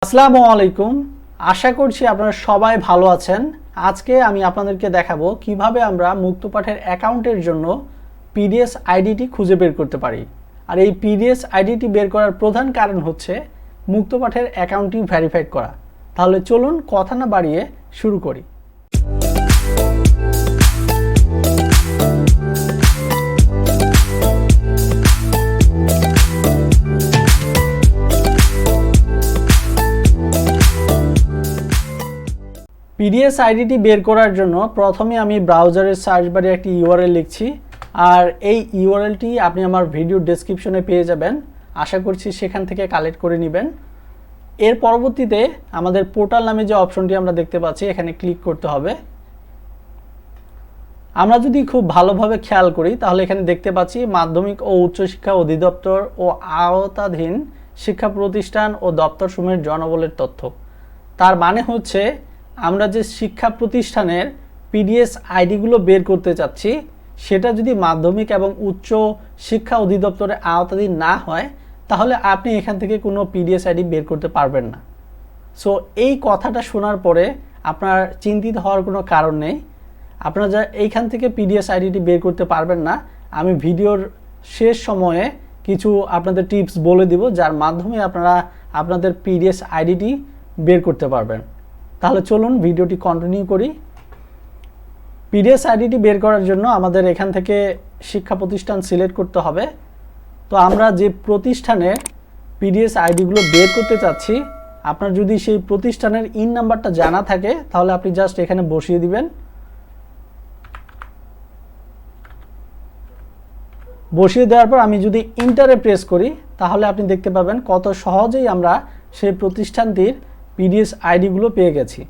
আসসালামু আলাইকুম। আশা করছি আপনারা সবাই ভালো আছেন। আজকে আমি আপনাদেরকে দেখাবো কিভাবে আমরা মুক্তপাঠের অ্যাকাউন্টের জন্য পিডিএস আইডিটি খুঁজে বের করতে পারি। আর এই পিডিএস আইডিটি বের করার প্রধান কারণ হচ্ছে মুক্তপাঠের অ্যাকাউন্টটি ভেরিফাইড করা। তাহলে চলুন কথা না বাড়িয়ে শুরু করি। পিডিএস আইডিটি বের করার জন্য প্রথমে আমি ব্রাউজারের সার্চ বারে একটি ইউআরএল লিখছি, আর এই ইউআরএলটি আপনি আমার ভিডিও ডেসক্রিপশনে পেয়ে যাবেন। আশা করছি সেখান থেকে কালেক্ট করে নেবেন। এর পরবর্তীতে আমাদের পোর্টাল নামে যে অপশনটি আমরা দেখতে পাচ্ছি এখানে ক্লিক করতে হবে। আমরা যদি খুব ভালোভাবে খেয়াল করি তাহলে এখানে দেখতে পাচ্ছি মাধ্যমিক ও উচ্চশিক্ষা অধিদপ্তর ও আওতাধীন শিক্ষা প্রতিষ্ঠান ও দপ্তরসমূহের জনবলের তথ্য। তার মানে হচ্ছে আমরা যে শিক্ষা প্রতিষ্ঠানের পিডিএস আইডিগুলো বের করতে চাচ্ছি সেটা যদি মাধ্যমিক এবং উচ্চ শিক্ষা অধিদপ্তরের আওতাধীন না হয় তাহলে আপনি এখান থেকে কোনো পিডিএস আইডি বের করতে পারবেন না। সো এই কথাটা শোনার পরে আপনার চিন্তিত হওয়ার কোনো কারণ নেই। আপনারা যা এইখান থেকে পিডিএস আইডিটি বের করতে পারবেন না, আমি ভিডিওর শেষ সময়ে কিছু আপনাদের টিপস বলে দিব যার মাধ্যমে আপনারা আপনাদের পিডিএস আইডিটি বের করতে পারবেন। তাহলে চলুন ভিডিওটি কন্টিনিউ করি। পিডিএস আইডিটি বের করার জন্য আমাদের এখান থেকে শিক্ষা প্রতিষ্ঠান সিলেক্ট করতে হবে। তো আমরা যে প্রতিষ্ঠানের পিডিএস আইডিগুলো বের করতে চাচ্ছি, আপনার যদি সেই প্রতিষ্ঠানের ইন নাম্বারটা জানা থাকে তাহলে আপনি জাস্ট এখানে বসিয়ে দিবেন। বসিয়ে দেওয়ার পর আমি যদি ইন্টারে প্রেস করি তাহলে আপনি দেখতে পাবেন কত সহজেই আমরা সেই প্রতিষ্ঠানটির পিডিএস আইডিগুলো পেয়ে গেছি।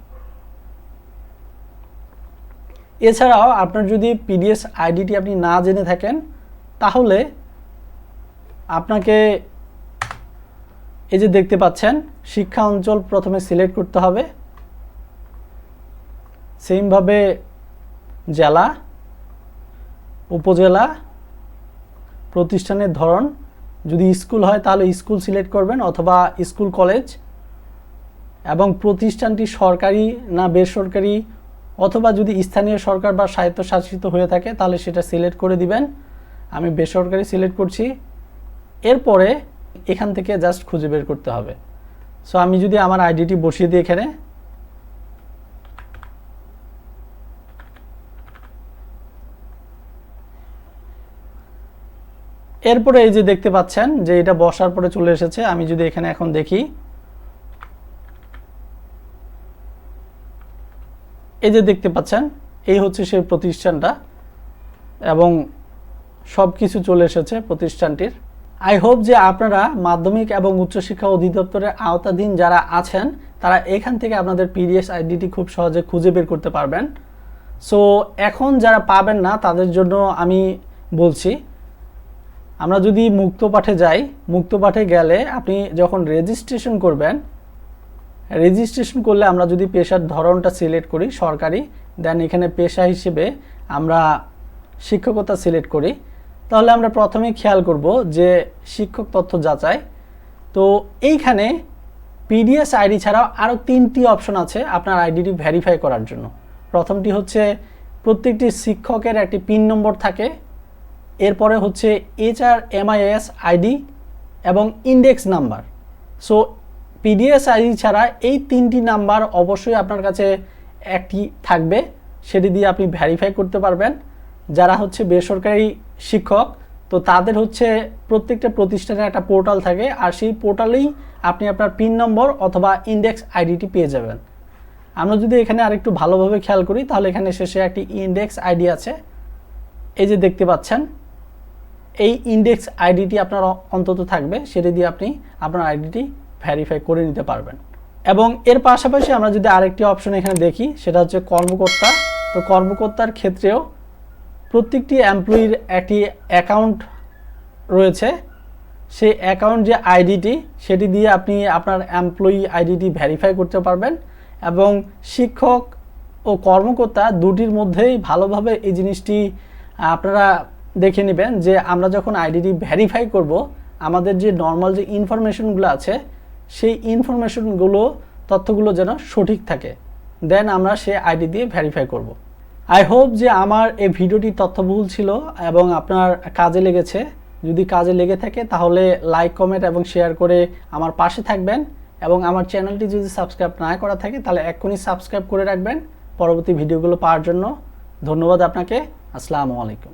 এছাড়াও আপনার যদি পিডিএস আইডিটি আপনি না জেনে থাকেন তাহলে আপনাকে এই যে দেখতে পাচ্ছেন শিক্ষা অঞ্চল প্রথমে সিলেক্ট করতে হবে, সেমভাবে জেলা, উপজেলা, প্রতিষ্ঠানের ধরন, যদি স্কুল হয় তাহলে স্কুল সিলেক্ট করবেন অথবা স্কুল কলেজ, এবং প্রতিষ্ঠানটি সরকারি না বেসরকারি অথবা যদি স্থানীয় সরকার বা স্বায়ত্তশাসিত হয়ে থাকে তাহলে সেটা সিলেক্ট করে দিবেন। আমি বেসরকারি সিলেক্ট করছি। এরপরে এখান থেকে জাস্ট খুঁজে বের করতে হবে। সো আমি যদি আমার আইডিটি বসিয়ে দিই এখানে, এরপরে এই যে দেখতে পাচ্ছেন যে এটা বসার পরে চলে এসেছে। আমি যদি এখানে এখন দেখি, এই যে দেখতে পাচ্ছেন এই হচ্ছে সেই প্রতিষ্ঠানটা এবং সব কিছু চলে এসেছে প্রতিষ্ঠানটির। আই হোপ যে আপনারা মাধ্যমিক এবং উচ্চশিক্ষা অধিদপ্তরের আওতাধীন যারা আছেন তারা এখান থেকে আপনাদের পিডিএস আইডিটি খুব সহজে খুঁজে বের করতে পারবেন। সো এখন যারা পাবেন না তাদের জন্য আমি বলছি, আমরা যদি মুক্তপাঠে যাই, মুক্তপাঠে গেলে আপনি যখন রেজিস্ট্রেশন করবেন, রেজিস্ট্রেশন করলে আমরা যদি পেশার ধরনটা সিলেক্ট করি সরকারি, দেন এখানে পেশা হিসেবে আমরা শিক্ষকতা সিলেক্ট করি, তাহলে আমরা প্রথমে খেয়াল করব যে শিক্ষক তথ্য যাচাই। তো এইখানে পিডিএস আইডি ছাড়াও আরও 3টি অপশন আছে আপনার আইডিটি ভেরিফাই করার জন্য। প্রথমটি হচ্ছে প্রত্যেকটি শিক্ষকের একটি পিন নম্বর থাকে, এরপরে হচ্ছে HRMIS আইডি এবং index number. So PDS ID ছাড়া এই 3টি নাম্বার অবশ্যই আপনার কাছে একটি থাকবে, সেটি দিয়ে আপনি ভেরিফাই করতে পারবেন। যারা হচ্ছে বেসরকারি শিক্ষক তো তাদের হচ্ছে প্রত্যেকটা প্রতিষ্ঠানের একটা পোর্টাল থাকে, আর সেই পোর্টালেই আপনি আপনার পিন নম্বর অথবা ইন্ডেক্স আইডিটি পেয়ে যাবেন। আমরা যদি এখানে আরেকটু ভালোভাবে খেয়াল করি তাহলে এখানে শেষে একটি ইন্ডেক্স আইডি আছে, এই যে দেখতে পাচ্ছেন। এই ইন্ডেক্স আইডিটি আপনার অন্তত থাকবে, সেটি দিয়ে আপনি আপনার আইডিটি ভেরিফাই করে নিতে পারবেন। এবং এর পাশাপাশি আমরা যদি আরেকটি অপশন এখানে দেখি সেটা হচ্ছে কর্মকর্তা। তো কর্মকর্তার ক্ষেত্রেও প্রত্যেকটি এমপ্লয়ির একটি অ্যাকাউন্ট রয়েছে, সেই অ্যাকাউন্ট যে আইডিটি সেটি দিয়ে আপনি আপনার এমপ্লয়ি আইডিটি ভেরিফাই করতে পারবেন। এবং শিক্ষক ও কর্মকর্তা দুটির মধ্যেই ভালোভাবে এই জিনিসটি আপনারা দেখে নেবেন যে আমরা যখন আইডিটি ভেরিফাই করব আমাদের যে নর্মাল যে ইনফরমেশনগুলো আছে সেই ইনফরমেশনগুলো তথ্যগুলো যেন সঠিক থাকে, দেন আমরা সেই আইডি দিয়ে ভেরিফাই করব। আই হোপ যে আমার এই ভিডিওটি তথ্যবহুল ছিল এবং আপনার কাজে লেগেছে। যদি কাজে লেগে থাকে তাহলে লাইক, কমেন্ট এবং শেয়ার করে আমার পাশে থাকবেন এবং আমার চ্যানেলটি যদি সাবস্ক্রাইব না করা থাকে তাহলে এক্ষুনি সাবস্ক্রাইব করে রাখবেন পরবর্তী ভিডিওগুলো পাওয়ার জন্য। ধন্যবাদ আপনাকে। আসসালামু আলাইকুম।